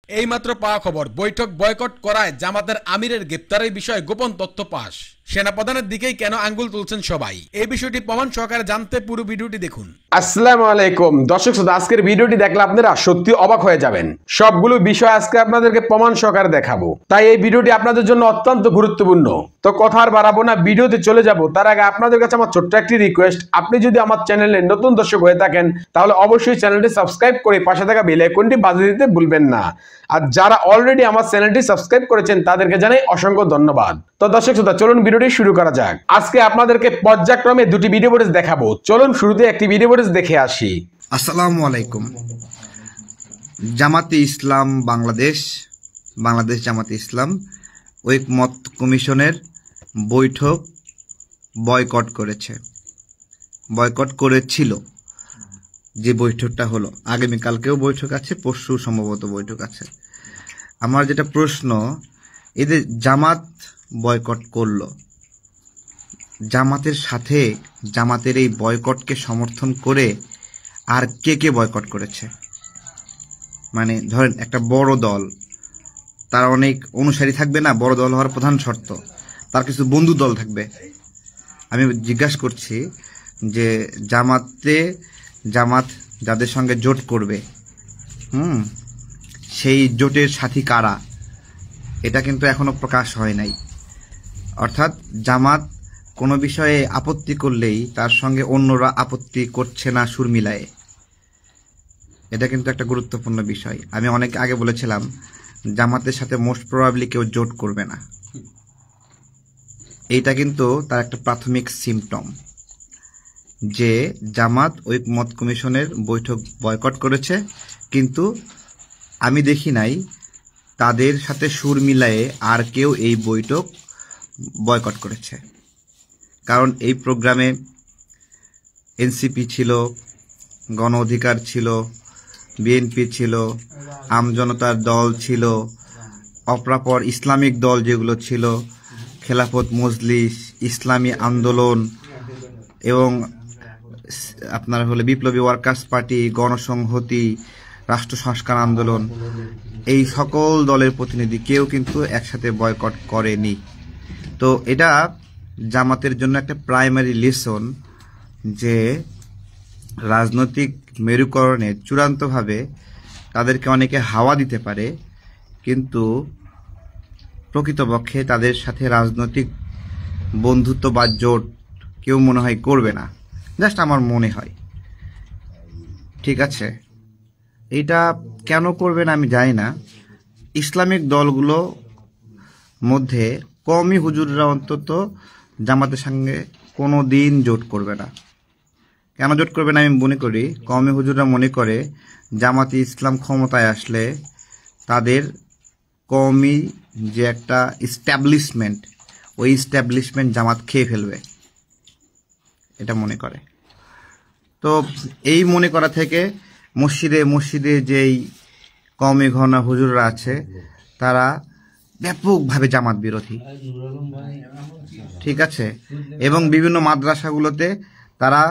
এইমাত্র পাওয়া খবর, বৈঠক বয়কট করায় জামাতের আমিরের গ্রেপ্তারের বিষয়ে গোপন তথ্য পাস। সেনাপ্রধানের দিকেই কেন আঙ্গুল তুলছেন সবাই, এই বিষয়টি প্রমাণ সহকারে জানতে পুরো ভিডিওটি দেখুন। আসসালামু আলাইকুম দর্শক শ্রোতা, আজকের ভিডিওটি দেখলে আপনারা সত্যি অবাক হয়ে যাবেন। সবগুলো বিষয় আজকে আপনাদেরকে প্রমাণ সহকারে দেখাবো, তাই এই ভিডিওটি আপনাদের জন্য অত্যন্ত গুরুত্বপূর্ণ। তো কথা আর বাড়াবো না, ভিডিওতে চলে যাব। তার আগে আপনাদের কাছে আমার ছোট্ট একটি রিকোয়েস্ট, আপনি যদি আমার চ্যানেলে নতুন দর্শক হয়ে থাকেন তাহলে অবশ্যই চ্যানেলটি সাবস্ক্রাইব করে পাশে থাকা বেল আইকনটি বাজিয়ে দিতে ভুলবেন না। আর যারা অলরেডি আমার চ্যানেলটি সাবস্ক্রাইব করেছেন তাদেরকে জানাই অসংখ্য ধন্যবাদ। তো দর্শক শ্রোতা, চলুন ভিডিওটি শুরু করা যাক। আজকে আপনাদেরকে পর্যায়ক্রমে দুটি ভিডিও ফুটেজ দেখাবো। চলুন শুরুতে একটি ভিডিও ফুটেজ দেখে আসি। আসসালামু আলাইকুম। জামাতে ইসলাম বাংলাদেশ জামাতে ইসলাম ঐকমত্য কমিশনের বৈঠক বয়কট করেছিল। যে বৈঠকটা হলো, আগামীকালকেও বৈঠক আছে, পরশু সম্ভবত বৈঠক আছে। আমার যেটা প্রশ্ন, এদের জামাত বয়কট করলো, জামাতের সাথে জামাতের এই বয়কটকে সমর্থন করে আর কে কে বয়কট করেছে? মানে ধরেন একটা বড় দল, তার অনেক অনুসারী থাকবে না? বড় দল হওয়ার প্রধান শর্ত তার কিছু বন্ধু দল থাকবে। আমি জিজ্ঞাসা করছি যে জামাত যাদের সঙ্গে জোট করবে, সেই জোটের সাথী কারা? এটা কিন্তু এখনো প্রকাশ হয় নাই। অর্থাৎ জামাত কোনো বিষয়ে আপত্তি করলেই তার সঙ্গে অন্যরা আপত্তি করছে না সুর মিলায়ে। এটা কিন্তু একটা গুরুত্বপূর্ণ বিষয়। আমি অনেক আগে বলেছিলাম জামাতের সাথে মোস্ট প্রবাবলি কেউ জোট করবে না। এইটা কিন্তু তার একটা প্রাথমিক সিমটম যে জামাত ঐকমত্য কমিশনের বৈঠক বয়কট করেছে, কিন্তু আমি দেখি নাই তাদের সাথে সুর মিলায়ে আর কেউ এই বৈঠক বয়কট করেছে। কারণ এই প্রোগ্রামে এনসিপি ছিল, গণ অধিকার ছিল, বিএনপি ছিল, আমজনতার দল ছিল, অপরাপর ইসলামিক দল যেগুলো ছিল, খেলাফত মজলিস, ইসলামী আন্দোলন এবং আপনার হলে বিপ্লবী ওয়ার্কার্স পার্টি, গণসংহতি, রাষ্ট্র সংস্কার আন্দোলন, এই সকল দলের প্রতিনিধি কেউ কিন্তু একসাথে বয়কট করেনি। তো এটা জামাতের জন্য একটা প্রাইমারি লেসন যে রাজনৈতিক মেরুকরণে চূড়ান্তভাবে তাদেরকে অনেকে হাওয়া দিতে পারে, কিন্তু প্রকৃতপক্ষে তাদের সাথে রাজনৈতিক বন্ধুত্ব বা জোট কেউ মনে হয় করবে না। জাস্ট আমার মনে হয়, ঠিক আছে? এইটা কেন করবে না আমি জানি না। ইসলামিক দলগুলো মধ্যে কওমি হুজুররা অন্তত জামাতের সঙ্গে কোনো দিন জোট করবে না। কেন জোট করবে না আমি মনে করি, কওমি হুজুররা মনে করে জামাতে ইসলাম ক্ষমতায় আসলে তাদের কওমি যে একটা ইস্টাবলিশমেন্ট, ওই ইস্টাবলিশমেন্ট জামাত খেয়ে ফেলবে, এটা মনে করে। তো এই মনে করা থেকে মসজিদে যেই কওমি ঘনা হুজুররা আছে তারা ব্যাপকভাবে জামাত বিরোধী, ঠিক আছে? এবং বিভিন্ন মাদ্রাসাগুলোতে তারা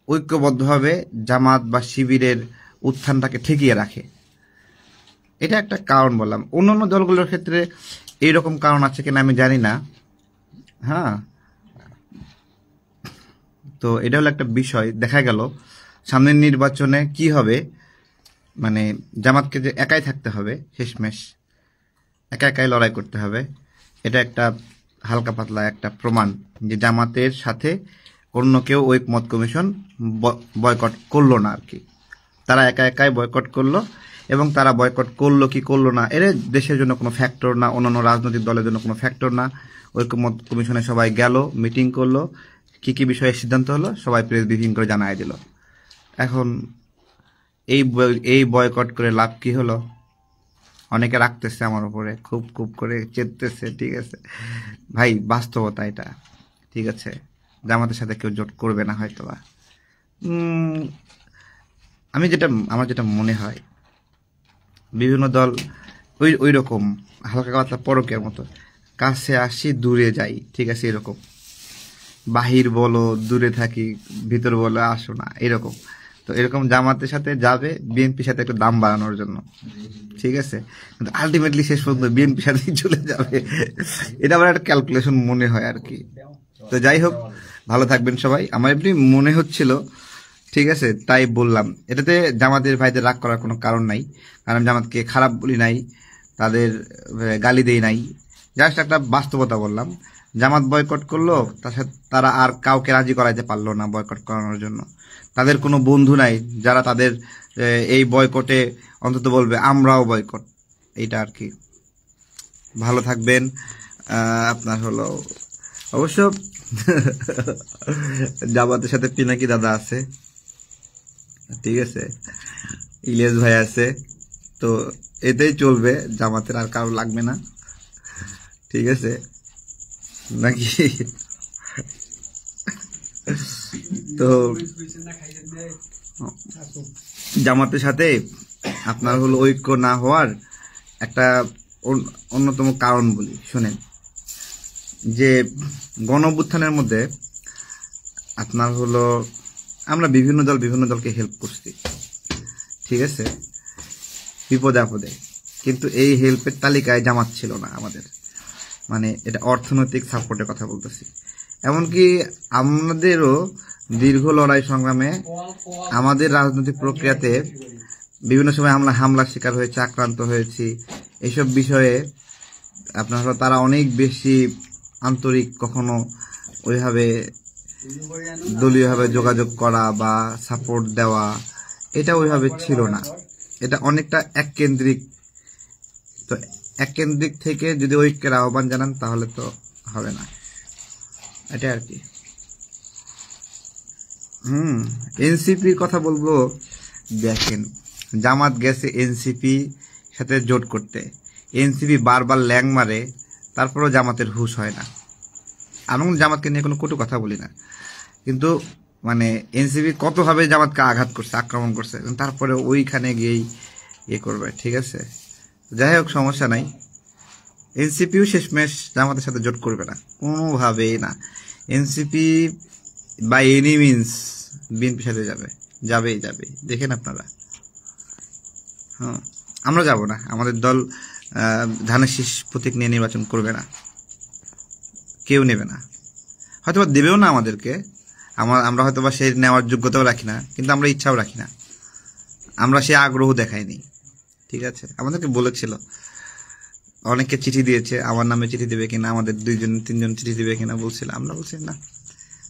ঐক্যবদ্ধভাবে জামাত বা শিবিরের উত্থানটাকে ঠেকিয়ে রাখে। এটা একটা কারণ বললাম। অন্যান্য দলগুলোর ক্ষেত্রে এইরকম কারণ আছে কিনা আমি জানি না। হ্যাঁ, তো এটা হলো একটা বিষয়। দেখা গেল সামনের নির্বাচনে কি হবে, মানে জামাতকে যে একাই থাকতে হবে, শেষমেশ একাই লড়াই করতে হবে। এটা একটা হালকা পাতলা একটা প্রমাণ যে জামাতের সাথে অন্য কেউ ঐকমত্য কমিশন বয়কট করলো না আর কি। তারা একাই বয়কট করলো, এবং তারা বয়কট করলো কি করলো না এর দেশের জন্য কোনো ফ্যাক্টর না, অন্যান্য রাজনৈতিক দলের জন্য কোনো ফ্যাক্টর না। ঐকমত্য কমিশনে সবাই গেল, মিটিং করলো, কি বিষয়ে সিদ্ধান্ত হলো সবাই প্রেস ব্রিফিং করে জানাই দিল। এখন এই বয়কট করে লাভ কি হলো? অনেকে রাখতেছে আমার উপরে, খুব করে চেতেছে, ঠিক আছে ভাই, বাস্তবতা এটা, ঠিক আছে? জামাতের সাথে কেউ জোট করবে না হয়তোবা। আমার যেটা মনে হয়, বিভিন্ন দল ওই রকম হালকা পাতলা পরকের মতো, কাছে আসি দূরে যাই, ঠিক আছে? এরকম বাহির বলো দূরে থাকি, ভিতর বলো আসো না, এরকম তো এরকম জামাতের সাথে যাবে বিএনপির সাথে একটু দাম বাড়ানোর জন্য, ঠিক আছে, কিন্তু আলটিমেটলি শেষ পর্যন্ত বিএনপির সাথেই চলে যাবে। এটা আমার একটা ক্যালকুলেশন মনে হয় আর কি। তো যাই হোক, ভালো থাকবেন সবাই। আমার এমনি মনে হচ্ছিল, ঠিক আছে, তাই বললাম। এটাতে জামাতের ভাইদের রাগ করার কোনো কারণ নাই, কারণ জামাতকে খারাপ বলি নাই, তাদের গালি দেই নাই, জাস্ট একটা বাস্তবতা বললাম। জামাত বয়কট করলো, তার সাথে তারা আর কাউকে রাজি করাইতে পারলো না বয়কট করানোর জন্য। তাদের কোনো বন্ধু নাই যারা তাদের এই বয়কটে অন্তত বলবে আমরাও বয়কট, এইটা আর কি। ভালো থাকবেন। আপনার হলো অবশ্য জামাতের সাথে পিনাকি দাদা আছে, ঠিক আছে, ইলিয়াস ভাই আছে, তো এতেই চলবে, জামাতের আর কারো লাগবে না, ঠিক আছে নাকি? তো জামাতের সাথে আপনার হলো ঐক্য না হওয়ার একটা অন্যতম কারণ বলি, শোনেন। যে গণঅভ্যুত্থানের মধ্যে আপনার হলো আমরা বিভিন্ন দলকে হেল্প করছি, ঠিক আছে, বিপদে আপদে, কিন্তু এই হেল্পের তালিকায় জামাত ছিল না আমাদের। মানে এটা অর্থনৈতিক সাপোর্টের কথা বলতেছি। এমনকি আমাদেরও দীর্ঘ লড়াই সংগ্রামে আমাদের রাজনৈতিক প্রক্রিয়াতে বিভিন্ন সময় আমরা হামলার শিকার হয়েছে, আক্রান্ত হয়েছি। এসব বিষয়ে আপনার হলো তারা অনেক বেশি আন্তরিক, কখনো ওইভাবে দলীয়ভাবে যোগাযোগ করা বা সাপোর্ট দেওয়া, এটা ওইভাবে ছিল না। এটা অনেকটা এককেন্দ্রিক। তো এককেন্দ্রিক থেকে যদি ঐক্যের আহ্বান জানান তাহলে তো হবে না, এটা আর কি। এনসিপির কথা বলবো, দেখেন জামাত গেছে এনসিপি সাথে জোট করতে, এনসিপি বারবার ল্যাং মারে, তারপরেও জামাতের হুঁশ হয় না। আমি জামাতকে নিয়ে কোনো কটু কথা বলি না, কিন্তু মানে এনসিপি কতভাবে জামাতকে আঘাত করছে, আক্রমণ করছে, তারপরে ওইখানে গিয়েই ইয়ে করবে, ঠিক আছে। যাই হোক, সমস্যা নাই। এনসিপিও শেষমেশ জামাতের সাথে জোট করবে না, কোনোভাবেই না। এনসিপি বাই এনি মিনস বিএনপির সাথে যাবেই, দেখেন আপনারা। হ্যাঁ, আমরা যাব না, আমাদের দল ধানের শীষ প্রতীক নিয়ে নির্বাচন করবে না, কেউ নেবে না, হয়তো দেবেও না আমাদেরকে। আমরা হয়তো বা সেই নেওয়ার যোগ্যতাও রাখি না, কিন্তু আমরা ইচ্ছাও রাখি না, আমরা সে আগ্রহ দেখাইনি, ঠিক আছে। আমাদেরকে বলেছিল, অনেককে চিঠি দিয়েছে, আমার নামে চিঠি দেবে কিনা, আমাদের 2-3জন চিঠি দেবে কিনা বলছিলাম, আমরা বলছি না,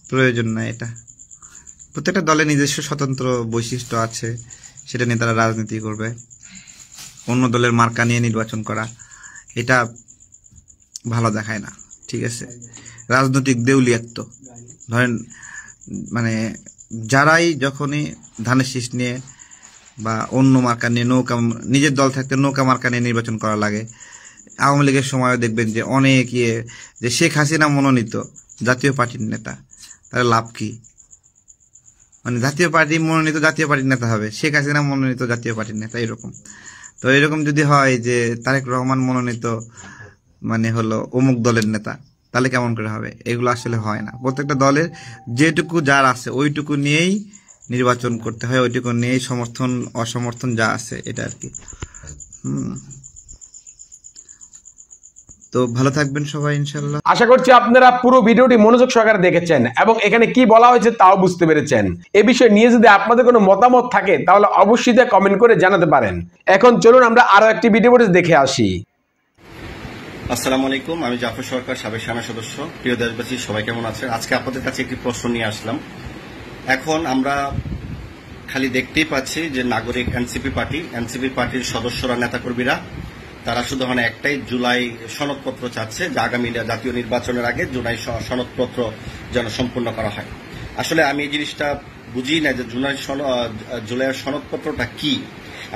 প্রয়োজন নাই। এটা প্রত্যেকটা দলের নিজস্ব স্বতন্ত্র বৈশিষ্ট্য আছে, সেটা নিয়ে তারা রাজনীতি করবে। অন্য দলের মার্কা নিয়ে নির্বাচন করা, এটা ভালো দেখায় না, ঠিক আছে। রাজনৈতিক দেউলিয়াত্ব, ধরেন মানে যারাই যখনই ধানের শীষ নিয়ে বা অন্য মার্কা নিয়ে, নিজের দল থাকতে নৌকা মার্কা নিয়ে নির্বাচন করা লাগে। আওয়ামী লীগের সময়ও দেখবেন যে অনেক যে শেখ হাসিনা মনোনীত জাতীয় পার্টির নেতা, তাহলে লাভ কি? মানে জাতীয় পার্টি মনোনীত জাতীয় পার্টির নেতা হবে, শেখ হাসিনা মনোনীত জাতীয় পার্টির নেতা, এরকম। তো এরকম যদি হয় যে তারেক রহমান মনোনীত মানে হলো অমুক দলের নেতা, তাহলে কেমন করে হবে? এগুলো আসলে হয় না। প্রত্যেকটা দলের যেটুকু যার আছে ওইটুকু নিয়েই নির্বাচন করতে হয়, ওইটুকু নিয়েই সমর্থন অসমর্থন যা আছে, এটা আর কি। তো ভালো থাকবেন সবাই ইনশাল্লাহ। আশা করছি আপনারা পুরো ভিডিওটি মনোযোগ সহকারে দেখেছেন এবং এখানে কি বলা হয়েছে তাও বুঝতে পেরেছেন। এ বিষয় নিয়ে যদি আপনাদের কোনো মতামত থাকে তাহলে অবশ্যই তা কমেন্ট করে জানাতে পারেন। এখন চলুন আমরা আরো একটি ভিডিও দেখে আসি। আসসালামু আলাইকুম, আমি জাফর সরকার, সাবেক সেনা সদস্য। প্রিয় দেশবাসী, সবাই কেমন আছেন? আজকে আপনাদের কাছে একটি প্রশ্ন নিয়ে আসলাম। এখন আমরা খালি দেখতেই পাচ্ছি যে নাগরিক এনসিপি পার্টির সদস্যরা, নেতাকর্মীরা, তারা শুধু মানে একটাই, জুলাই সনদপত্র চাচ্ছে, যে আগামী জাতীয় নির্বাচনের আগে জুলাই সনদপত্র যেন সম্পূর্ণ করা হয়। আসলে আমি এই জিনিসটা বুঝি না যে জুলাইয়ের সনদপত্রটা কি,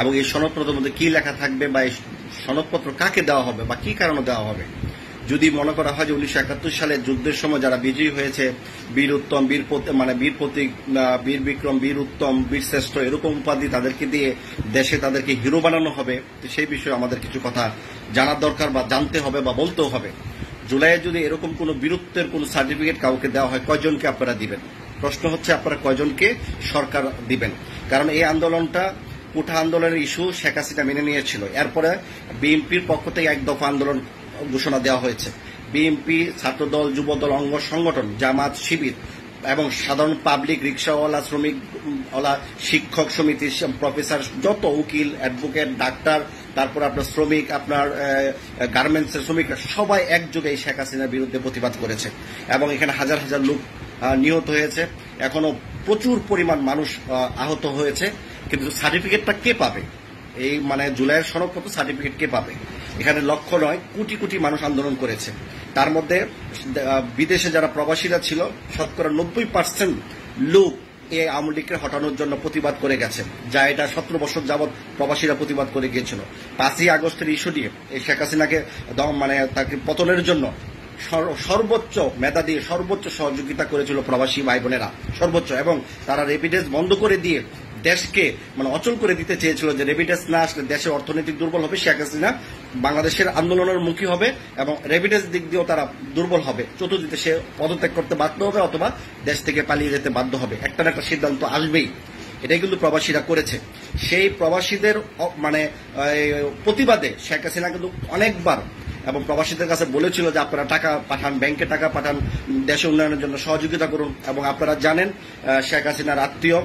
এবং এই সনদপত্রের মধ্যে কি লেখা থাকবে, বা এই সনদপত্র কাকে দেওয়া হবে বা কি কারণে দেওয়া হবে। যদি মনে করা হয় যে 1971 সালে যুদ্ধের সময় যারা বিজয়ী হয়েছে, বীর উত্তম, বীর প্রতীক, বীর বিক্রম, বীর উত্তম, বীর শ্রেষ্ঠ, এরকম উপাধি তাদেরকে দিয়ে দেশে তাদেরকে হিরো বানানো হবে, তো সেই বিষয়ে আমাদের কিছু কথা জানার দরকার, বা জানতে হবে বা বলতেও হবে। জুলাইয়ে যদি এরকম কোনো বীরত্বের কোনো সার্টিফিকেট কাউকে দেওয়া হয়, কয়জনকে আপনারা দিবেন? প্রশ্ন হচ্ছে আপনারা কয়জনকে সরকার দিবেন? কারণ এই আন্দোলনটা কোঠা আন্দোলনের ইস্যু শেখ হাসিনা মেনে নিয়েছিল। এরপরে বিএনপির পক্ষ থেকে এক দফা আন্দোলন ঘোষণা দেওয়া হয়েছে। বিএনপি, ছাত্রদল, যুবদল, অঙ্গ সংগঠন, জামাত, শিবির এবং সাধারণ পাবলিক, রিক্সাওয়ালা, শ্রমিকওয়ালা, শিক্ষক সমিতি, প্রফেসর, যত উকিল, অ্যাডভোকেট, ডাক্তার, তারপর আপনার শ্রমিক, আপনার গার্মেন্টসের শ্রমিকরা সবাই একযোগে এই শেখ হাসিনার বিরুদ্ধে প্রতিবাদ করেছে এবং এখানে হাজার হাজার লোক নিহত হয়েছে। এখনো প্রচুর পরিমাণ মানুষ আহত হয়েছে। কিন্তু সার্টিফিকেটটা কে পাবে? এই মানে জুলাইয়ের সনদপত্র সার্টিফিকেট কে পাবে? এখানে লক্ষ নয়, কোটি কোটি মানুষ আন্দোলন করেছে। তার মধ্যে বিদেশে যারা প্রবাসীরা ছিল শতকরা 90% লোক এই আওয়ামী লীগকে হটানোর জন্য প্রতিবাদ করে গেছে, যা এটা 17 বছর যাবৎ প্রবাসীরা প্রতিবাদ করে গিয়েছিল। 5ই আগস্টের ইস্যু নিয়ে এই শেখ হাসিনাকে মানে তাকে পতনের জন্য সর্বোচ্চ মেধা দিয়ে সর্বোচ্চ সহযোগিতা করেছিল প্রবাসী ভাই বোনেরা, সর্বোচ্চ। এবং তারা রেমিটেন্স বন্ধ করে দিয়ে দেশকে মানে অচল করে দিতে চেয়েছিল, যে রেমিটেন্স না আসলে দেশের অর্থনৈতিক দুর্বল হবে, শেখ হাসিনা বাংলাদেশের আন্দোলনের মুখী হবে এবং রেমিটেন্স দিক দিয়েও তারা দুর্বল হবে। চতুর্থীতে সে পদত্যাগ করতে বাধ্য হবে অথবা দেশ থেকে পালিয়ে যেতে বাধ্য হবে। একটা না একটা সিদ্ধান্ত আসবেই। এটাই কিন্তু প্রবাসীরা করেছে। সেই প্রবাসীদের মানে প্রতিবাদে শেখ হাসিনা কিন্তু অনেকবার এবং প্রবাসীদের কাছে বলেছিল যে আপনারা টাকা পাঠান, ব্যাংকে টাকা পাঠান, দেশ উন্নয়নের জন্য সহযোগিতা করুন। এবং আপনারা জানেন শেখ হাসিনার আত্মীয়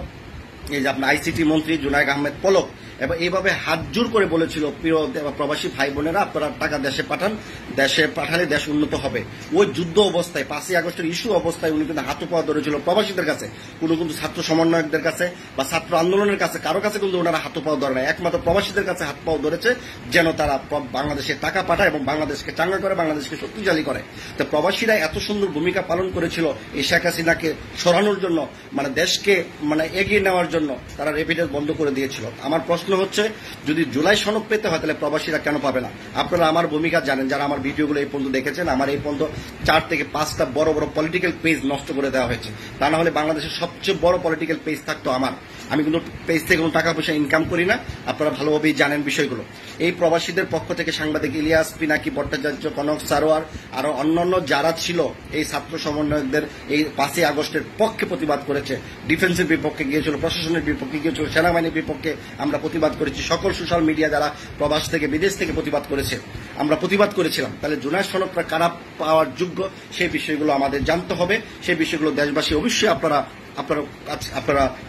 এই যে আপনার আইসিটি মন্ত্রী জুনায়েদ আহমেদ পলক এবং এইভাবে হাত জোর করে বলেছিল, প্রিয় প্রবাসী ভাই বোনেরা আপনারা টাকা দেশে পাঠান, দেশে পাঠালে দেশ উন্নত হবে। ওই যুদ্ধ অবস্থায় 5ই আগস্টের ইস্যু অবস্থায় উনি কিন্তু হাতে পাওয়া ধরেছিল প্রবাসীদের কাছে, কোনো কিন্তু ছাত্র সমন্বয়কদের কাছে বা ছাত্র আন্দোলনের কাছে কারো কাছে কিন্তু ওনারা হাত পাওয়া ধরে না, একমাত্র প্রবাসীদের কাছে হাত পাওয়া ধরেছে যেন তারা বাংলাদেশে টাকা পাঠায় এবং বাংলাদেশকে চাঙ্গা করে, বাংলাদেশকে শক্তিশালী করে। তো প্রবাসীরা এত সুন্দর ভূমিকা পালন করেছিল এই শেখ হাসিনাকে সরানোর জন্য, মানে দেশকে মানে এগিয়ে নেওয়ার জন্য তারা রেমিটেন্স বন্ধ করে দিয়েছিল। আমার প্রশ্ন হচ্ছে, যদি জুলাই সনদ পেতে হয় তাহলে প্রবাসীরা কেন পাবে না? আপনারা আমার ভূমিকা জানেন, যারা আমার ভিডিওগুলো এই পর্যন্ত দেখেছেন। আমার এই পর্যন্ত 4 থেকে 5টা বড় বড় পলিটিক্যাল পেজ নষ্ট করে দেওয়া হয়েছে। তা না হলে বাংলাদেশের সবচেয়ে বড় পলিটিক্যাল পেজ থাকতো আমার। আমি কিন্তু পেজ থেকে কোনো টাকা পয়সা ইনকাম করি না, আপনারা ভালোভাবেই জানেন বিষয়গুলো। এই প্রবাসীদের পক্ষ থেকে সাংবাদিক ইলিয়াস, পিনাকি ভট্টাচার্য, কনক সারোয়ার আরো অন্যান্য যারা ছিল এই ছাত্র সমন্বয়কদের এই 5ই আগস্টের পক্ষে প্রতিবাদ করেছে, ডিফেন্সের বিপক্ষে গিয়েছিল, প্রশাসনের বিপক্ষে গিয়েছিল, সেনাবাহিনীর বিপক্ষে আমরা প্রতিবাদ করেছি। সকল সোশ্যাল মিডিয়া যারা প্রবাস থেকে বিদেশ থেকে প্রতিবাদ করেছে আমরা প্রতিবাদ করেছিলাম। তাহলে জুলাই সনদটা কারা পাওয়ার যোগ্য সেই বিষয়গুলো আমাদের জানতে হবে। সেই বিষয়গুলো দেশবাসী অবশ্যই আপনারা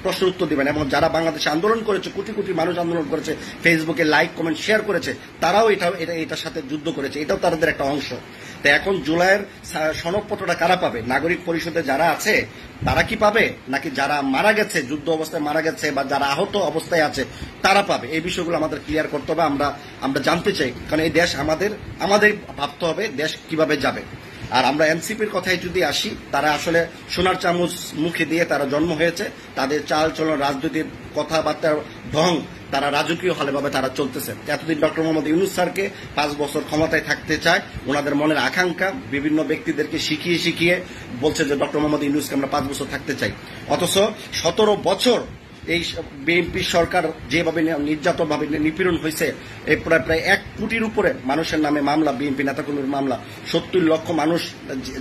প্রশ্ন উত্তর দিবেন। এবং যারা বাংলাদেশে আন্দোলন করেছে, কোটি কোটি মানুষ আন্দোলন করেছে, ফেসবুকে লাইক কমেন্ট শেয়ার করেছে, তারাও এটার সাথে যুদ্ধ করেছে, এটাও তাদের একটা অংশ। তো এখন জুলাইয়ের সনদপত্রটা কারা পাবে? নাগরিক পরিষদে যারা আছে তারা কি পাবে, নাকি যারা মারা গেছে, যুদ্ধ অবস্থায় মারা গেছে বা যারা আহত অবস্থায় আছে তারা পাবে? এই বিষয়গুলো আমাদের ক্লিয়ার করতে হবে। আমরা জানতে চাই, কারণ এই দেশ আমাদের ভাবতে হবে দেশ কিভাবে যাবে। আর আমরা এনসিপির কথায় যদি আসি, তারা আসলে সোনার চামচ মুখে দিয়ে তারা জন্ম হয়েছে, তাদের চাল চলন, রাজনীতির কথাবার্তার ঢং, তারা রাজকীয় হালেভাবে তারা চলতেছে। এতদিন ডক্টর মোহাম্মদ ইউনূস স্যারকে 5 বছর ক্ষমতায় থাকতে চায়, ওনাদের মনের আকাঙ্ক্ষা বিভিন্ন ব্যক্তিদেরকে শিখিয়ে বলছে যে ডক্টর মোহাম্মদ ইউনূসকে আমরা 5 বছর থাকতে চাই। অথচ 17 বছর এই বিএনপি সরকার যেভাবে নির্যাতনভাবে নিপীড়ন হয়েছে, এই প্রায় 1 কোটির উপরে মানুষের নামে মামলা, বিএনপি নেতাকর্মীর মামলা, 70 লক্ষ মানুষ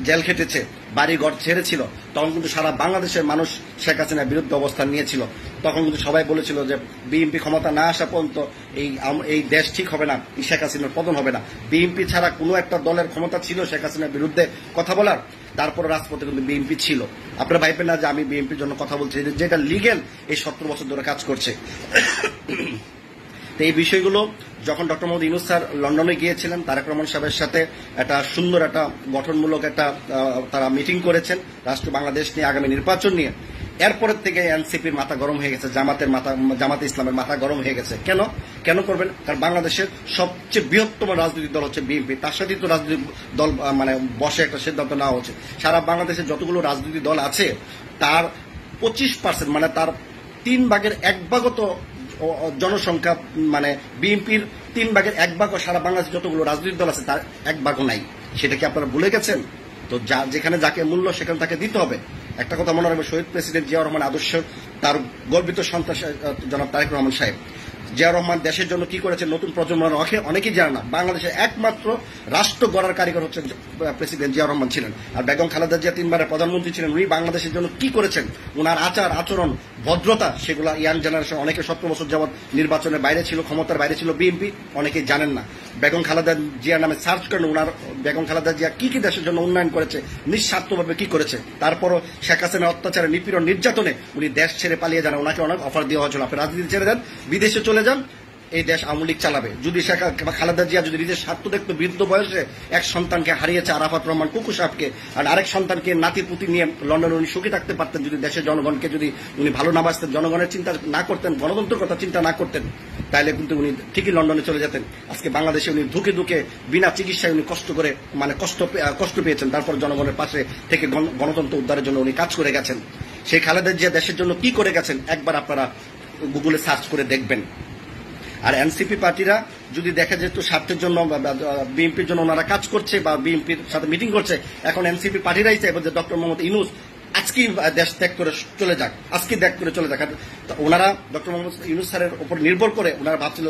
জেল খেটেছে, বাড়ি ঘর ছেড়েছিল। তখন কিন্তু সারা বাংলাদেশের মানুষ শেখ হাসিনার বিরুদ্ধে অবস্থান নিয়েছিল। তখন কিন্তু সবাই বলেছিল যে বিএনপি ক্ষমতা না আসা পর্যন্ত এই দেশ ঠিক হবে না, শেখ হাসিনার পতন হবে না। বিএনপি ছাড়া কোনো একটা দলের ক্ষমতা ছিল শেখ হাসিনার বিরুদ্ধে কথা বলার? তারপরে রাজপথে কিন্তু বিএনপি ছিল। আপনারা ভাববেন না যে আমি বিএনপির জন্য কথা বলছি, যেটা লিগেল এই 17 বছর ধরে কাজ করছে। তো এই বিষয়গুলো যখন ডক্টর মোহাম্মদ ইউনূস স্যার লন্ডনে গিয়েছিলেন, তারেক রহমান সাহেবের সাথে একটা সুন্দর একটা গঠনমূলক একটা তারা মিটিং করেছেন রাষ্ট্র বাংলাদেশ নিয়ে, আগামী নির্বাচন নিয়ে। এরপরের থেকে এনসিপির মাথা গরম হয়ে গেছে, জামাতে ইসলামের মাথা গরম হয়ে গেছে। কেন করবেন? কারণ বাংলাদেশের সবচেয়ে বৃহত্তম রাজনৈতিক দল হচ্ছে বিএনপি, তার সাথেই তো রাজনৈতিক দল মানে বসে একটা সিদ্ধান্ত নেওয়া হচ্ছে। সারা বাংলাদেশের যতগুলো রাজনৈতিক দল আছে তার 25% মানে তার 3 ভাগের 1 ভাগও তো জনসংখ্যা, মানে বিএনপির 3 ভাগের 1 ভাগও সারা বাংলাদেশের যতগুলো রাজনৈতিক দল আছে তার 1 ভাগও নাই। সেটা কি আপনারা ভুলে গেছেন? তো যেখানে যাকে মূল্য সেখানে তাকে দিতে হবে। একটা কথা মনে রাখবে, শহীদ প্রেসিডেন্ট জিয়াউর রহমান আদর্শ, তার গর্বিত সন্তান জনাব তারেক রহমান সাহেব জিয়াউর রহমান দেশের জন্য কি করেছেন নতুন প্রজন্ম অনেকেই জানে না। বাংলাদেশের একমাত্র রাষ্ট্র গড়ার কারিগর হচ্ছে প্রেসিডেন্ট জিয়াউর রহমান ছিলেন। আর বেগম খালেদা জিয়া 3 বারের প্রধানমন্ত্রী ছিলেন। উনি বাংলাদেশের জন্য কি করেছেন, ওনার আচার আচরণ ভদ্রতা, সেগুলো ইয়াং জেনারেশন অনেকে 17 বছর যাবৎ নির্বাচনের বাইরে ছিল, ক্ষমতার বাইরে ছিল বিএনপি, অনেকেই জানেন না। বেগম খালেদা জিয়ার নামে সার্চ করেন ওনার বেগম খালেদা জিয়া কি কি দেশের জন্য উন্নয়ন করেছে, নিঃস্বার্থভাবে কি করেছে। তারপরও শেখ হাসিনার অত্যাচারে, নিপীড়ন, নির্যাতনে উনি দেশ ছেড়ে পালিয়ে যান। ওনাকে অনেক অফার দেওয়া হয়েছিল, আপনি রাজনীতি ছেড়ে দেন, বিদেশে চলে যান, এই দেশ আওয়ামী লীগ চালাবে। যদি শেখ খালেদা জিয়া যদি নিজের স্বার্থ দেখতো, বৃদ্ধ বয়সে এক সন্তানকে হারিয়েছে আরাফাত রহমান কুকু সাহেবকে, আর আরেক সন্তানকে নাতিপুতি নিয়ে লন্ডনে উনি সুখী থাকতে পারতেন যদি দেশের জনগণকে যদি উনি ভালো না বাঁচতেন, জনগণের চিন্তা না করতেন, গণতন্ত্রের কথা চিন্তা না করতেন, তাহলে কিন্তু উনি ঠিকই লন্ডনে চলে যেতেন। আজকে বাংলাদেশে উনি ধুকে ধুকে বিনা চিকিৎসায় উনি কষ্ট করে কষ্ট পেয়েছেন, তারপর জনগণের পাশে থেকে গণতন্ত্র উদ্ধারের জন্য উনি কাজ করে গেছেন। সেই খালেদা জিয়া দেশের জন্য কি করে গেছেন একবার আপনারা গুগলে সার্চ করে দেখবেন। আর এনসিপি পার্টিরা যদি দেখা যেত স্বার্থের জন্য বিএনপির জন্য ওনারা কাজ করছে বা বিএনপির সাথে মিটিং করছে, এখন এনসিপি পার্টিরাই চাইবে যে ডক্টর মোহাম্মদ ইউনূস আজকেই দেশ ত্যাগ করে চলে যাক, আজকে ত্যাগ করে চলে যাক। ওনারা ডক্টর মোহাম্মদ ইউনূস স্যারের উপর নির্ভর করে ওনারা ভাবছিল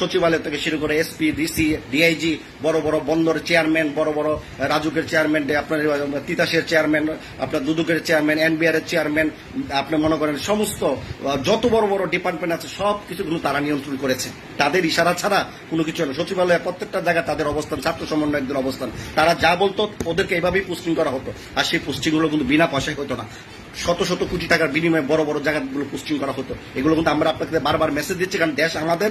সচিবালয় থেকে শুরু করে এসপি, ডিসি, ডিআইজি, বড় বড় বন্দরের চেয়ারম্যান, বড় বড় রাজুকের চেয়ারম্যান, আপনার তিতাসের চেয়ারম্যান, আপনার দুদুকের চেয়ারম্যান, এনবিআর এর চেয়ারম্যান, আপনি মনে করেন সমস্ত যত বড় বড় ডিপার্টমেন্ট আছে সব কিছু কিন্তু তারা নিয়ন্ত্রণ করেছে। তাদের ইশারা ছাড়া কোনো কিছু না। সচিবালয়ের প্রত্যেকটা জায়গায় তাদের অবস্থান, ছাত্র সমন্বয়কদের অবস্থান, তারা যা বলতো ওদেরকে এইভাবেই পোস্টিং করা হতো। আর সেই পোস্টিংগুলো কিন্তু বিনা পয়সায় হতো না, শত শত কোটি টাকার বিনিময়ে বড় বড় জায়গাগুলো পোস্টিং করা হতো। এগুলো কিন্তু আমরা আপনাকে বারবার মেসেজ দিচ্ছি, কারণ দেশ আমাদের,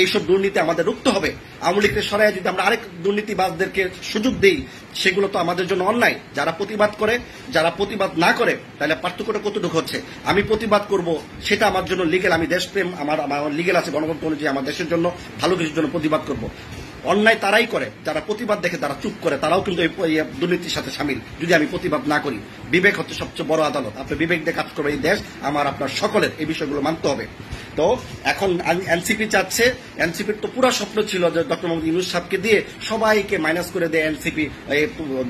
এইসব দুর্নীতি আমাদের রুখতে হবে। আওয়ামী লীগকে সরাই যদি আমরা আরেক দুর্নীতিবাজদেরকে সুযোগ দেই, সেগুলো তো আমাদের জন্য অন্যায়। যারা প্রতিবাদ করে, যারা প্রতিবাদ না করে, তাহলে পার্থক্যটা কতটুকু হচ্ছে। আমি প্রতিবাদ করব, সেটা আমার জন্য লিগেল, আমি দেশপ্রেম, আমার লিগেল আছে, গণতন্ত্র অনুযায়ী আমার দেশের জন্য ভালো কিছুর জন্য প্রতিবাদ করব। অন্যায় তারাই করে যারা প্রতিবাদ দেখে, তারা চুপ করে, তারাও কিন্তু এই দুর্নীতির সাথে সামিল যদি আমি প্রতিবাদ না করি। বিবেক হচ্ছে সবচেয়ে বড় আদালত, আপনি বিবেক দিয়ে কাজ করবে। এই দেশ আমার আপনার সকলের, এই বিষয়গুলো মানতে হবে। তো এখন এনসিপি চাচ্ছে, এনসিপির তো পুরো স্বপ্ন ছিল যে ডক্টর মোহাম্মদ ইউনূস সাহেবকে দিয়ে সবাইকে মাইনাস করে দেয় এনসিপি,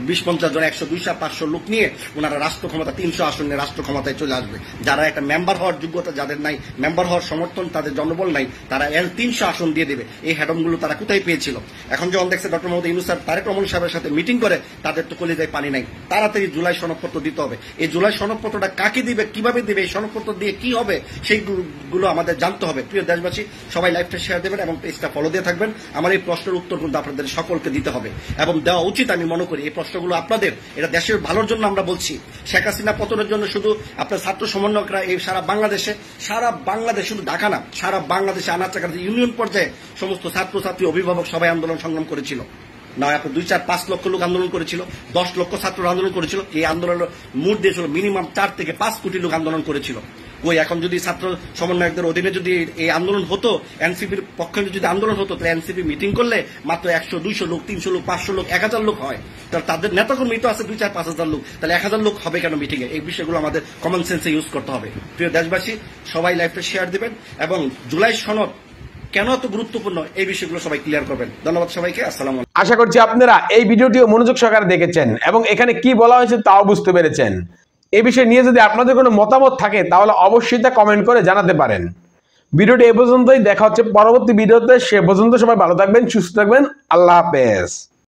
20-50 জন, 100, 200, 500 লোক নিয়ে ওনারা রাষ্ট্র ক্ষমতা 300 আসন নিয়ে রাষ্ট্র ক্ষমতায় চলে আসবে। যারা একটা মেম্বার হওয়ার যোগ্যতা যাদের নাই, মেম্বার হওয়ার সমর্থন তাদের জনবল নাই, তারা 300 আসন দিয়ে দেবে। এই হ্যাডমগুলো তারা কোথায় পেয়েছিল? এখন যখন দেখছে ডক্টর মোহাম্মদ ইউনূস স্যার তারেক রহমান সাহেবের সাথে মিটিং করে, তাদের তো কলিজায় পানি নাই। তাড়াতাড়ি জুলাই সনদপত্র দিতে হবে। এই জুলাই সনদপত্রটা কাকে দিবে, কিভাবে দিবে, এই সনদপত্র দিয়ে কি হবে, সেইগুলো আমাদের জানতে হবে। প্রিয় দেশবাসী, সবাই লাইভটা শেয়ার দেবেন এবং পেজটা ফলো দিয়ে থাকবেন। আমার এই প্রশ্নের উত্তর কিন্তু আপনাদের সকলকে দিতে হবে এবং দেওয়া উচিত। আমি মনে করি এই প্রশ্নগুলো আপনাদের, এটা দেশের ভালোর জন্য আমরা বলছি। শেখ হাসিনা পতনের জন্য শুধু আপনার ছাত্র সমন্বয়করা এই সারা বাংলাদেশ, শুধু ঢাকা না, সারা বাংলাদেশে আনাচে কানাচে ইউনিয়ন পর্যায়ে সমস্ত ছাত্রছাত্রী, অভিভাবক সবাই আন্দোলন সংগ্রাম করেছিল। না আপনার 2-4-5 লক্ষ লোক আন্দোলন করেছিল, 10 লক্ষ ছাত্র আন্দোলন করেছিল। এই আন্দোলনের মূল দিয়েছিল মিনিমাম 4 থেকে 5 কোটি লোক আন্দোলন করেছিল। ওই এখন যদি ছাত্র সমন্বয়কদের অধীনে যদি এই আন্দোলন হতো, এনসিপির পক্ষে যদি আন্দোলন হতো, তাহলে এনসিপি মিটিং করলে মাত্র 100-200 লোক, 300 লোক, 500 লোক, 1000 লোক হয়। তাহলে তাদের নেতাকর্মী তো আছে 2-4-5 লোক, তাহলে 1000 লোক হবে কেন মিটিংয়ে? এই বিষয়গুলো আমাদের কমন সেন্সে ইউজ করতে হবে। প্রিয় দেশবাসী, সবাই লাইভটা শেয়ার দিবেন এবং জুলাই সনদ কেন এত গুরুত্বপূর্ণ এই বিষয়গুলো সবাই ক্লিয়ার করবেন। ধন্যবাদ সবাইকে। আসসালামু আলাইকুম। আশা করছি আপনারা এই ভিডিওটিও মনোযোগ সহকারে দেখেছেন এবং এখানে কি বলা হয়েছে তাও বুঝতে পেরেছেন। এই বিষয় নিয়ে যদি আপনাদের কোনো মতামত থাকে তাহলে অবশ্যই তা কমেন্ট করে জানাতে পারেন। ভিডিওটি এ পর্যন্তই, দেখা হচ্ছে পরবর্তী ভিডিওতে। সে পর্যন্ত সবাই ভালো থাকবেন, সুস্থ থাকবেন। আল্লাহ হাফেজ।